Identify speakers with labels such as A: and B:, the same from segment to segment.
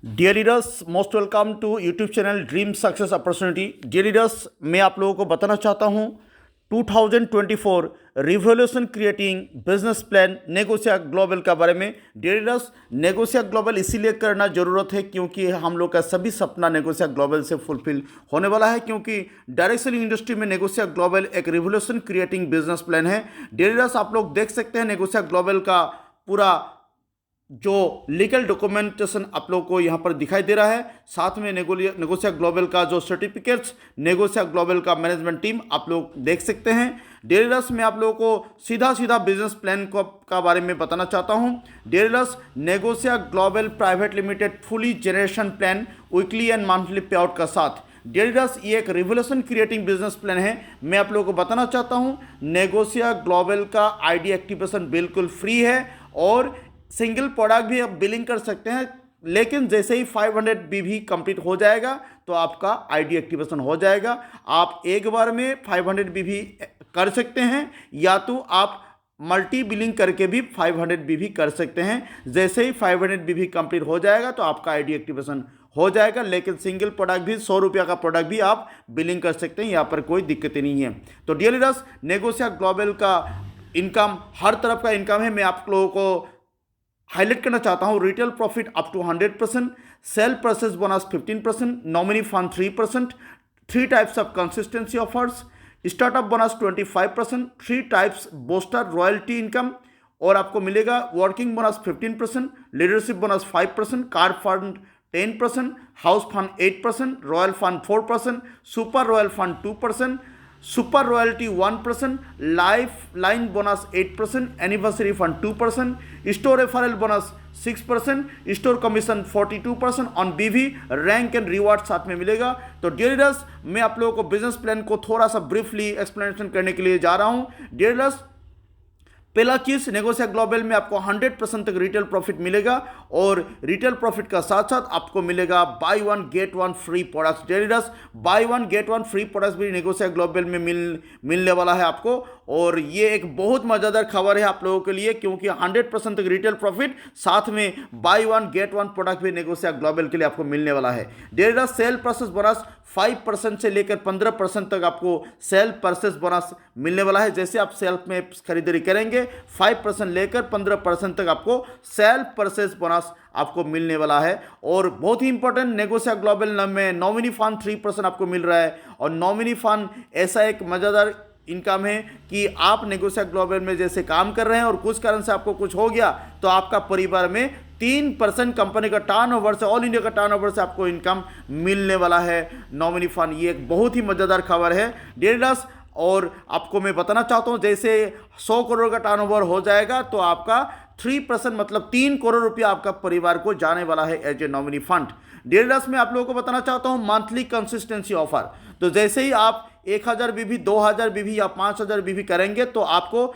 A: Dear readers, most welcome to YouTube channel dream success opportunity. Dear readers, मैं आप लोगों को बताना चाहता हूं 2024 रिवोल्यूशन क्रिएटिंग बिजनेस प्लान नेगोशिया ग्लोबल के बारे में। डियर रीडर्स, नेगोशिया ग्लोबल इसीलिए करना ज़रूरत है क्योंकि हम लोग का सभी सपना नेगोशिया ग्लोबल से फुलफिल होने वाला है, क्योंकि डायरेक्ट सेलिंग इंडस्ट्री में नेगोशिया ग्लोबल एक रिवोल्यूशन क्रिएटिंग बिजनेस प्लान है। डियर रीडर्स, आप लोग देख सकते हैं नेगोशिया ग्लोबल का पूरा जो लीगल डॉक्यूमेंटेशन आप लोग को यहाँ पर दिखाई दे रहा है, साथ में नेगोशिया ग्लोबल का जो सर्टिफिकेट्स, नेगोशिया ग्लोबल का मैनेजमेंट टीम आप लोग देख सकते हैं। डेरिलस में आप लोगों को सीधा बिजनेस प्लान का बारे में बताना चाहता हूँ। डेरिलस नेगोशिया global private limited fully generation plan weekly and monthly pay out का साथ। डेरिलस ये एक रिवोल्यूशन क्रिएटिंग बिजनेस प्लान है। मैं आप लोगों को बताना चाहता हूँ नेगोशिया ग्लोबल का आईडी एक्टिवेशन बिल्कुल फ्री है और सिंगल प्रोडक्ट भी आप बिलिंग कर सकते हैं, लेकिन जैसे ही 500 बीवी कंप्लीट हो जाएगा तो आपका आईडी एक्टिवेशन हो जाएगा। आप एक बार में 500 बीवी कर सकते हैं या तो आप मल्टी बिलिंग करके भी 500 बीवी कर सकते हैं। जैसे ही 500 बीवी कंप्लीट हो जाएगा तो आपका आईडी एक्टिवेशन हो जाएगा, लेकिन सिंगल प्रोडक्ट भी 100 रुपये का प्रोडक्ट भी आप बिलिंग कर सकते हैं, यहाँ पर कोई दिक्कत नहीं है। तो डियर लीडर्स, नेगोशिया ग्लोबल का इनकम हर तरफ का इनकम है। मैं आप लोगों को हाईलाइट करना चाहता हूं retail profit up to 100%, sale purchase bonus 15%, nominee fund 3%, 3 types of consistency offers, startup bonus 25%, 3 types booster royalty income और आपको मिलेगा working bonus 15%, leadership bonus 5%, car fund 10%, house fund 8%, royal fund 4%, super royal fund 2%, super royalty 1%, life line bonus 8%, anniversary fund 2%, store referral bonus 6%, store commission 42% on बीवी, rank and reward साथ में मिलेगा। तो dear leaders, मैं आप लोगों को business plan को थोड़ा सा ब्रीफली एक्सप्लेनेशन करने के लिए जा रहा हूं। डियर लीडर्स, पहला चीज, नेगोशिया ग्लोबल में आपको 100% तक रिटेल प्रॉफिट मिलेगा और रिटेल प्रॉफिट का साथ साथ आपको मिलेगा buy one get one free products. डेरिडस buy one get one free products भी नेगोशिया ग्लोबल में मिलने वाला है आपको, और ये एक बहुत मज़ेदार खबर है आप लोगों के लिए, क्योंकि 100% तक रिटेल प्रॉफिट साथ में bye one get one product भी नेगोशिया ग्लोबल के लिए आपको मिलने वाला है। डेरिडस सेल परचेस बोनस 5% से लेकर 15% तक आपको सेल परचेस बोनस मिलने वाला है। जैसे आप सेल्फ में खरीदारी करेंगे 5% लेकर 15% तक आपको सेल परचेस बोनस आपको मिलने वाला है। और बहुत ही इंपॉर्टेंट, नेगोशिया ग्लोबल में नॉमिनी फंड 3% आपको मिल रहा है, और नॉमिनी फंड ऐसा एक मज़ेदार इनकम है कि आप नेगोशिया ग्लोबल में जैसे काम कर रहे हैं और कुछ कारण से आपको कुछ हो गया तो आपका परिवार में 3% कंपनी का टर्नओवर से, ऑल इंडिया का टर्नओवर से आपको इनकम मिलने वाला है नॉमिनी फंड। ये एक बहुत ही मज़ेदार खबर है डेरिडस। और आपको मैं बताना चाहता हूं जैसे 100 करोड़ का टर्नओवर हो जाएगा तो आपका 3% मतलब 3 करोड़ रुपया आपका परिवार को जाने वाला है एज ए नॉमिनी फंड। डेरिडस में आप लोगों को बताना चाहता हूं मंथली कंसिस्टेंसी ऑफर। तो जैसे ही आप 1000 बीवी, 2000 बीवी या 5000 बीवी करेंगे तो आपको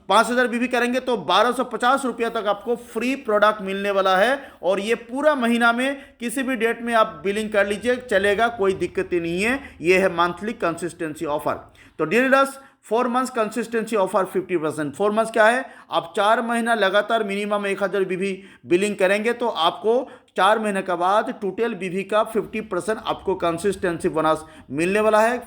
A: 5000 बीवी करेंगे तो 1250 रुपया तक आपको फ्री प्रोडक्ट मिलने वाला है। और ये पूरा महीना में किसी भी डेट में आप बिलिंग कर लीजिए, चलेगा, कोई दिक्कत ही नहीं है। ये है मंथली कंसिस्टेंसी ऑफर। तो dear leaders, 4 months consistency offer 50%। 4 months क्या है? आप 4 महीना लगातार मिनिमम 1000 बीवी बिलिंग करेंगे तो आपको 4 महीने के बाद टोटल बीवी का 50% आपको कंसिस्टेंसी बोनस मिलने वाला है।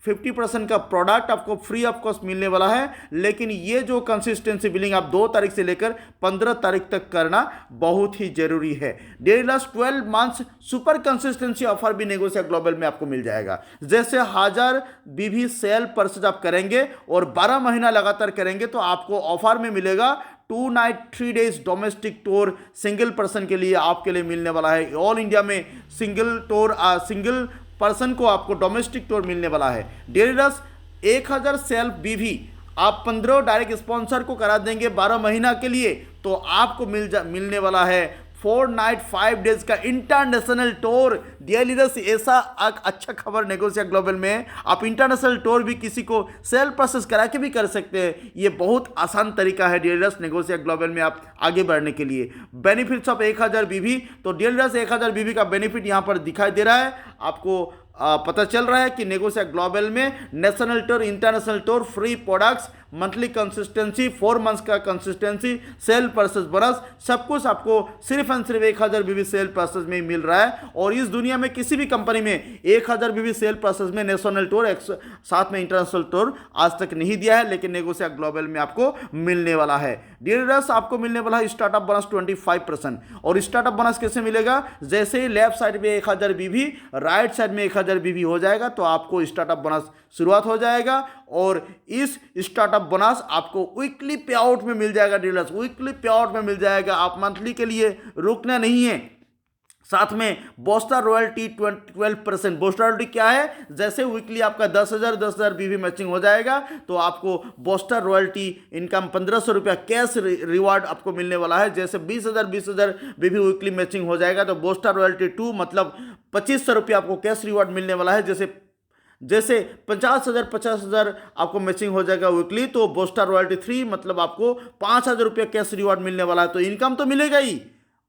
A: 50% का प्रोडक्ट आपको फ्री ऑफ कॉस्ट मिलने वाला है। लेकिन ये जो कंसिस्टेंसी बिलिंग आप 2 तारीख से लेकर 15 तारीख तक करना बहुत ही जरूरी है। डेरिलस 12 मंथ्स सुपर कंसिस्टेंसी ऑफर भी नेगोशिया ग्लोबल में आपको मिल जाएगा। जैसे 1000 बीवी सेल परचेज आप करेंगे और 12 महीना लगातार करेंगे तो आपको ऑफर में मिलेगा 2 night 3 days domestic tour single person के लिए आपके लिए मिलने वाला है। ऑल इंडिया में सिंगल पर्सन को आपको डोमेस्टिक टूर मिलने वाला है। डेरिडस 1000 सेल्फ बीवी आप 15 डायरेक्ट स्पॉन्सर को करा देंगे 12 महीना के लिए तो आपको मिलने वाला है 4 नाइट 5 डेज का इंटरनेशनल टूर। डियर लीडर्स, ऐसा अच्छा खबर नेगोशिया ग्लोबल में है। आप इंटरनेशनल टूर भी किसी को सेल प्रोसेस करा के भी कर सकते हैं। ये बहुत आसान तरीका है डियर लीडर्स नेगोशिया ग्लोबल में आप आगे बढ़ने के लिए। बेनिफिट्स ऑफ 1000 बीवी, तो डियर लीडर्स 1000 बीवी का बेनिफिट यहाँ पर दिखाई दे रहा है आपको। पता चल रहा है कि नेगोशिया ग्लोबल में national tour, international tour, free products, monthly consistency, 4 months का कंसिस्टेंसी, सेल परचेस बोनस, सब कुछ आपको सिर्फ एंड सिर्फ 1000 बीबी सेल परचेस में ही मिल रहा है। और इस दुनिया में किसी भी कंपनी में 1000 बीबी सेल परचेस में नेशनल टूर साथ में इंटरनेशनल टूर आज तक नहीं दिया है, लेकिन नेगोशिया ग्लोबल में आपको मिलने वाला है। डियर रीडर्स, आपको मिलने वाला है स्टार्टअप बोनस 25%। और स्टार्टअप बोनस कैसे मिलेगा? जैसे ही लेफ्ट साइड में 1000 बीबी, राइट साइड में 1000 बीबी हो जाएगा तो आपको स्टार्टअप बोनस शुरुआत हो जाएगा। और इस स्टार्टअप बोनस आपको वीकली पे आउट में मिल जाएगा। डीलर्स, वीकली पे आउट में मिल जाएगा। आप मंथली के लिए रुकना नहीं है। साथ में बोस्टर रॉयल्टी 12%। बोस्टर रॉयल्टी क्या है? जैसे वीकली आपका 10,000 बीवी मैचिंग हो जाएगा तो आपको बोस्टर रॉयल्टी इनकम 1500 रुपया कैश रिवार्ड आपको मिलने वाला है। जैसे 20,000 बीवी वीकली मैचिंग हो जाएगा तो बोस्टर रॉयल्टी 2 मतलब 2500 रुपया आपको कैश रिवार्ड मिलने वाला है। जैसे 50,000 आपको मैचिंग हो जाएगा वीकली तो बोस्टर रॉयल्टी 3 मतलब आपको 5,000 रुपया कैश रिवार्ड मिलने वाला है। तो इनकम तो मिलेगा ही,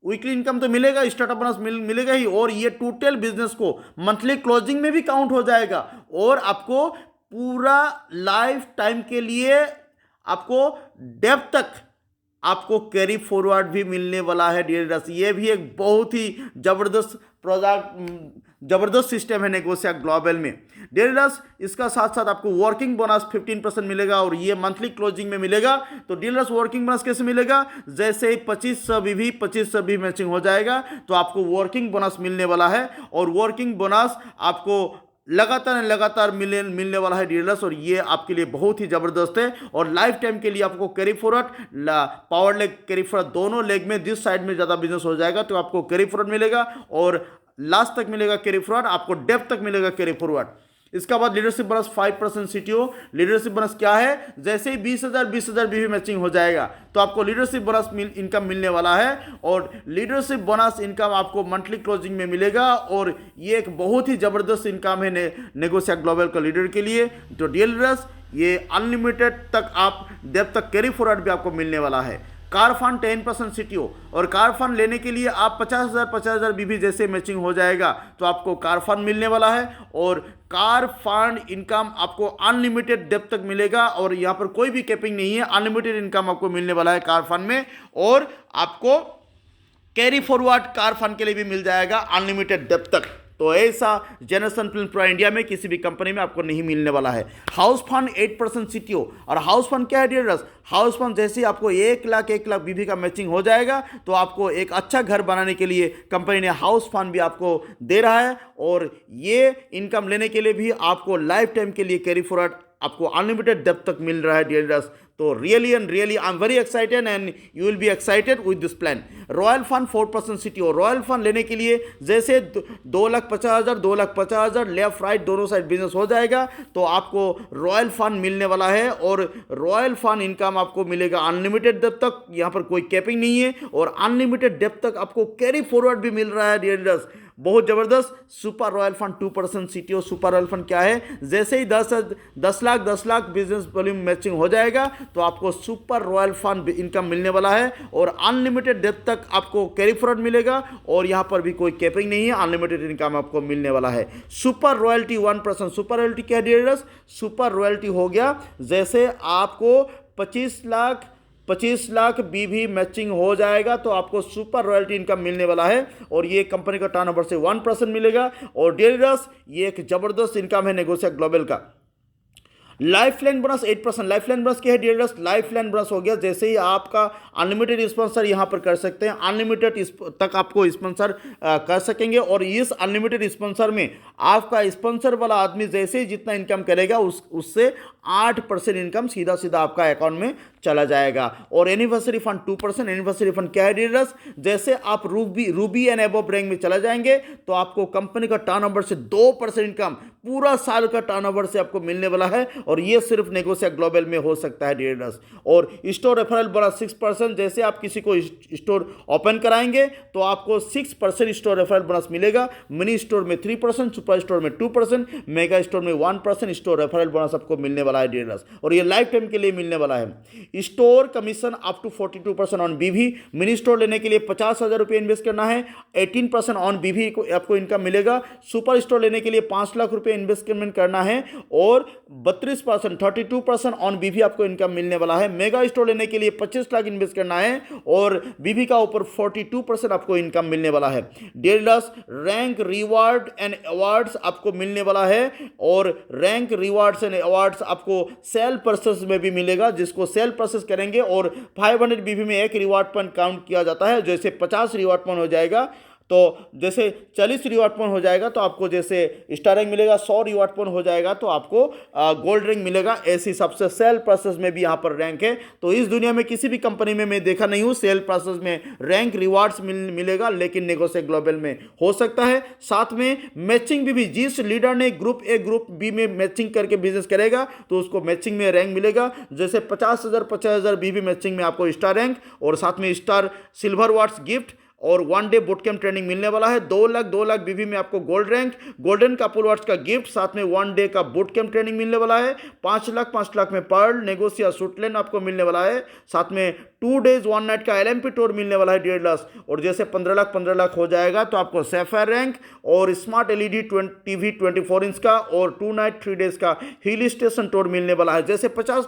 A: वीकली इनकम तो मिलेगा, स्टार्टअप बोनस मिलेगा ही। और ये टोटल बिजनेस को मंथली क्लोजिंग में भी काउंट हो जाएगा। और आपको पूरा लाइफ टाइम के लिए आपको डेप्थ तक आपको कैरी फॉरवर्ड भी मिलने वाला है। डियर रीडर्स, ये भी एक बहुत ही जबरदस्त सिस्टम है नेगोशिया ग्लोबल में। डियर रीडर्स, इसका साथ साथ आपको वर्किंग बोनस 15% मिलेगा और ये मंथली क्लोजिंग में मिलेगा। तो डियर रीडर्स, वर्किंग बोनस कैसे मिलेगा? जैसे 2500 भी मैचिंग हो जाएगा तो आपको वर्किंग बोनस मिलने वाला है। और वर्किंग बोनस आपको लगातार मिलने वाला है डीलर्स। और ये आपके लिए बहुत ही ज़बरदस्त है। और लाइफ टाइम के लिए आपको carry forward, power leg, carry forward दोनों लेग में जिस साइड में ज़्यादा बिजनेस हो जाएगा तो आपको कैरी फॉरवर्ड मिलेगा और लास्ट तक मिलेगा कैरी फॉरवर्ड, आपको डेप्थ तक मिलेगा कैरी फॉरवर्ड। इसका बाद leadership bonus 5% CTO. Leadership bonus क्या है? जैसे ही 20,000 बीवी मैचिंग हो जाएगा तो आपको लीडरशिप बोनस इनकम मिलने वाला है। और लीडरशिप बोनस इनकम आपको मंथली क्लोजिंग में मिलेगा। और ये एक बहुत ही ज़बरदस्त इनकम है नेगोशिया ग्लोबल का लीडर के लिए। तो डियर लीडर्स, ये अनलिमिटेड तक आप डेप्थ तक कैरी फॉरवर्ड भी आपको मिलने वाला है। Car fund 10% CTO. और कार फंड लेने के लिए आप 50,000 बीबी जैसे मैचिंग हो जाएगा तो आपको कार फंड मिलने वाला है। और कार फंड इनकम आपको अनलिमिटेड डेप्थ तक मिलेगा और यहाँ पर कोई भी कैपिंग नहीं है, अनलिमिटेड इनकम आपको मिलने वाला है कार फंड में। और आपको कैरी फॉरवर्ड कार फंड के लिए भी मिल जाएगा अनलिमिटेड डेप्थ तक। तो ऐसा जनरेशन प्लान पूरा इंडिया में किसी भी कंपनी में आपको नहीं मिलने वाला है। House fund 8% CTO. और हाउस फंड क्या है डियर्स? हाउस फंड जैसे ही आपको 1 लाख बीबी का मैचिंग हो जाएगा तो आपको एक अच्छा घर बनाने के लिए कंपनी ने हाउस फंड भी आपको दे रहा है। और ये इनकम लेने के लिए भी आपको लाइफ टाइम के लिए कैरी फॉरवर्ड आपको अनलिमिटेड डेप्थ तक मिल रहा है डियर्स। तो really I am very excited and you will be excited with this plan. Royal fund 4% CTO. Royal fund लेने के लिए जैसे 2,50,000 लेफ्ट राइट दोनों साइड बिजनेस हो जाएगा तो आपको रॉयल फंड मिलने वाला है। और रॉयल फंड इनकम आपको मिलेगा अनलिमिटेड डेप्थ तक, यहाँ पर कोई कैपिंग नहीं है। और अनलिमिटेड डेप्थ तक आपको कैरी फॉरवर्ड भी मिल रहा है डियर लीडर्स, बहुत जबरदस्त। Super royal fund 2% CTO. Super royal fund क्या है? जैसे ही 10 लाख बिजनेस वॉल्यूम मैचिंग हो जाएगा तो आपको सुपर रॉयल फंड इनकम मिलने वाला है। और अनलिमिटेड डेप्थ तक आपको कैरी फॉरवर्ड मिलेगा और यहाँ पर भी कोई कैपिंग नहीं है, अनलिमिटेड इनकम आपको मिलने वाला है। Super royalty 1%। सुपर रॉयल्टी क्या है? सुपर रॉयल्टी हो गया जैसे आपको 25 लाख बीवी मैचिंग हो जाएगा तो आपको सुपर रॉयल्टी इनकम मिलने वाला है। और ये कंपनी का टर्नओवर से 1% मिलेगा। और डियर लीडर्स, ये एक जबरदस्त इनकम है नेगोशिया ग्लोबल का। Life line bonus 8%। Life line bonus क्या है dear leaders? Life line bonus हो गया जैसे ही आपका अनलिमिटेड स्पॉन्सर यहाँ पर कर सकते हैं, अनलिमिटेड तक आपको स्पॉन्सर कर सकेंगे। और इस अनलिमिटेड स्पॉन्सर में आपका स्पॉन्सर वाला आदमी जैसे ही जितना इनकम करेगा उससे 8% इनकम सीधा आपका अकाउंट में चला जाएगा। और एनिवर्सरी फंड 2%। एनिवर्सरी फंड क्या है डियर लीडर्स? जैसे आप रूबी एंड अबव रैंक में चला जाएंगे तो आपको कंपनी का टर्नओवर से 2% इनकम पूरा साल का टर्नओवर से आपको मिलने वाला है। और ये सिर्फ नेगोशिया ग्लोबल में हो सकता है डियर लीडर्स। और स्टोर रेफरल बोनस 6%। जैसे आप किसी को स्टोर ओपन कराएंगे तो आपको 6% स्टोर रेफरल बोनस मिलेगा। मिनी स्टोर में 3%, सुपर स्टोर में 2%, मेगा स्टोर में 1% स्टोर रेफरल बोनस आपको मिलने वाला है डियर लीडर्स। और ये लाइफ टाइम के लिए मिलने वाला है। Store commission up to 42% on BV. Mini store लेने के लिए 50,000 रुपये इन्वेस्ट करना है, 18% ऑन बीवी को आपको इनकम मिलेगा। सुपर स्टोर लेने के लिए 5 लाख रुपये इन्वेस्टमेंट करना है और 32% 32% ऑन बीवी आपको इनकम मिलने वाला है। मेगा स्टोर लेने के लिए 25 लाख इन्वेस्ट करना है और बीवी का ऊपर 42% आपको इनकम मिलने वाला है। डेलिडस रैंक रिवार्ड एंड अवार्ड्स आपको मिलने वाला है और रैंक रिवार्ड्स एंड अवार्ड्स आपको सेल प्रोसेस में भी मिलेगा, जिसको सेल प्रोसेस करेंगे और 500 बीवी में एक रिवार्ड पॉइंट काउंट किया जाता है। जैसे 50 रिवार्ड पॉइंट हो जाएगा तो जैसे 40 रिवार्ड पॉइंट हो जाएगा तो आपको जैसे स्टार रैंक मिलेगा, 100 रिवार्ड पॉइंट हो जाएगा तो आपको गोल्ड रैंक मिलेगा। ऐसी सबसे सेल प्रोसेस में भी यहाँ पर रैंक है। तो इस दुनिया में किसी भी कंपनी में मैं देखा नहीं हूँ सेल प्रोसेस में रैंक रिवार्ड्स मिलेगा, लेकिन नेगोशिएट ग्लोबल में हो सकता है। साथ में मैचिंग भी जिस लीडर ने ग्रुप ए ग्रुप बी में मैचिंग करके बिजनेस करेगा तो उसको मैचिंग में रैंक मिलेगा। जैसे 50,000 बीवी मैचिंग में आपको स्टार रैंक और साथ में स्टार सिल्वर वार्ड्स गिफ्ट और 1 डे बूट कैंप ट्रेनिंग मिलने वाला है। 2 लाख बीवी में आपको gold rank, golden couple awards का गिफ्ट, साथ में 1 डे का बूट कैंप ट्रेनिंग मिलने वाला है। 5 लाख में पर्ल नेगोशिया सुटलैंड आपको मिलने वाला है। साथ में 2 डेज 1 नाइट का LMP टूर मिलने वाला है 1.5 लाख। और जैसे 15 लाख हो जाएगा तो आपको सैफायर रैंक और स्मार्ट LED TV 24 इंच का और 2 नाइट 3 डेज का हिल स्टेशन टूर मिलने वाला है। जैसे 50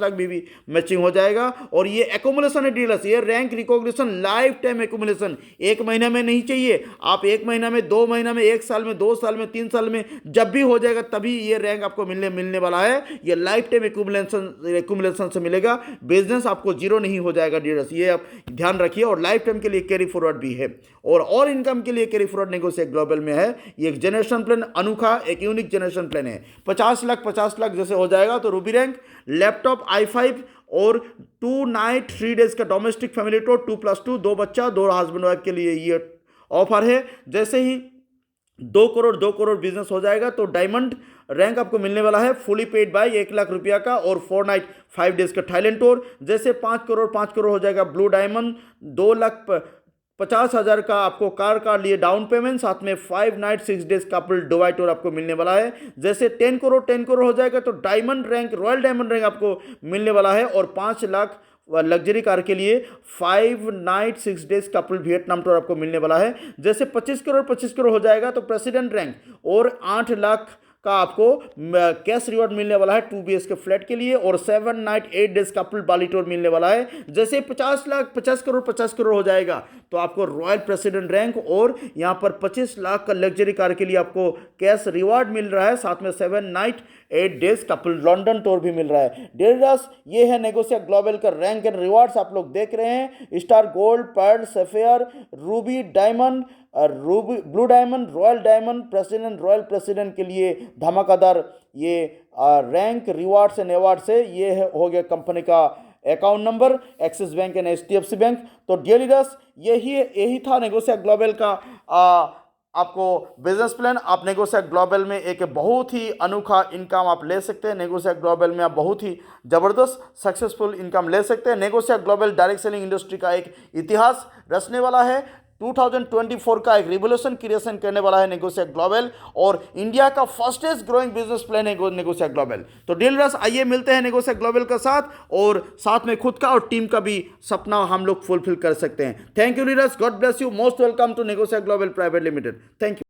A: लाख बीवी मैचिंग हो जाएगा। और ये एकोमोलेशन है डीलर्स, ये rank recognition life time accumulation, एक महीना में नहीं चाहिए। आप 1 महीना में, 2 महीना में, 1 साल में, 2 साल में, 3 साल में जब भी हो जाएगा तभी ये रैंक आपको मिलने वाला है। ये लाइफ टाइम एक्यूमुलेशन से मिलेगा। बिजनेस आपको जीरो नहीं हो जाएगा डीलर्स, ये आप ध्यान रखिए। और लाइफ टाइम के लिए कैरी फॉरवर्ड भी है और इनकम के लिए कैरी फॉरवर्ड नेगोशिएट ग्लोबल में है। ये एक जनरेशन प्लान अनोखा, एक यूनिक जनरेशन प्लान है। 50 लाख जैसे हो जाएगा तो रूबी रैंक, लैपटॉप i5 और 2 नाइट 3 डेज का डोमेस्टिक फैमिली टूर 2+2, 2 बच्चा 2 हस्बैंड वाइफ के लिए ये ऑफर है। जैसे ही 2 करोड़ बिजनेस हो जाएगा तो डायमंड रैंक आपको मिलने वाला है, फुली पेड बाय 1 लाख रुपया का और 4 नाइट 5 डेज का थाईलैंड टूर। जैसे 5 करोड़ हो जाएगा ब्लू डायमंड, 2,50,000 का आपको कार का लिए डाउन पेमेंट, साथ में 5 night 6 days couple Dubai tour आपको मिलने वाला है। जैसे 10 करोड़ हो जाएगा तो diamond rank, royal diamond rank आपको मिलने वाला है और 5 लाख लग्जरी कार के लिए 5 night 6 days couple Vietnam tour आपको मिलने वाला है। जैसे 25 करोड़ हो जाएगा तो प्रेसिडेंट रैंक और 8 लाख का आपको कैश रिवॉर्ड मिलने वाला है 2 BHK फ्लैट के लिए और 7 नाइट 8 डेज कपल बाली टूर मिलने वाला है। जैसे 50 करोड़ हो जाएगा तो आपको रॉयल प्रेसिडेंट रैंक और यहाँ पर 25 लाख का लग्जरी कार के लिए आपको कैश रिवॉर्ड मिल रहा है, साथ में 7 night 8 days couple London tour भी मिल रहा है। डेरिडस ये है नेगोशिएट ग्लोबल का रैंक एंड रिवार्ड्स आप लोग देख रहे हैं। Star gold, pearl, sapphire, ruby diamond, blue diamond, royal diamond, president, royal president के लिए धमाकेदार ये रैंक रिवार्ड्स एंड अवार्ड्स है। ये हो गया कंपनी का account number, axis bank and HDFC bank. तो डियर लीडर्स यही था नेगोशिएट ग्लोबल का आपको बिजनेस प्लान। आप नेगोशिएट ग्लोबल में एक बहुत ही अनोखा इनकम आप ले सकते हैं। नेगोशिएट ग्लोबल में आप बहुत ही ज़बरदस्त सक्सेसफुल इनकम ले सकते हैं। Negotiate global direct selling industry का एक इतिहास रचने वाला है। 2024 का एक रिवोल्यूशन क्रिएशन करने वाला है नेगोशिएट ग्लोबल और इंडिया का फर्स्टेस्ट ग्रोइंग बिजनेस प्लान है नेगोशिएट ग्लोबल। तो डीलर्स आइए मिलते हैं नेगोशिएट ग्लोबल के साथ और साथ में खुद का और टीम का भी सपना हम लोग फुलफिल कर सकते हैं। Thank you dealers, God bless you, most welcome to Negotiate Global private limited. Thank you.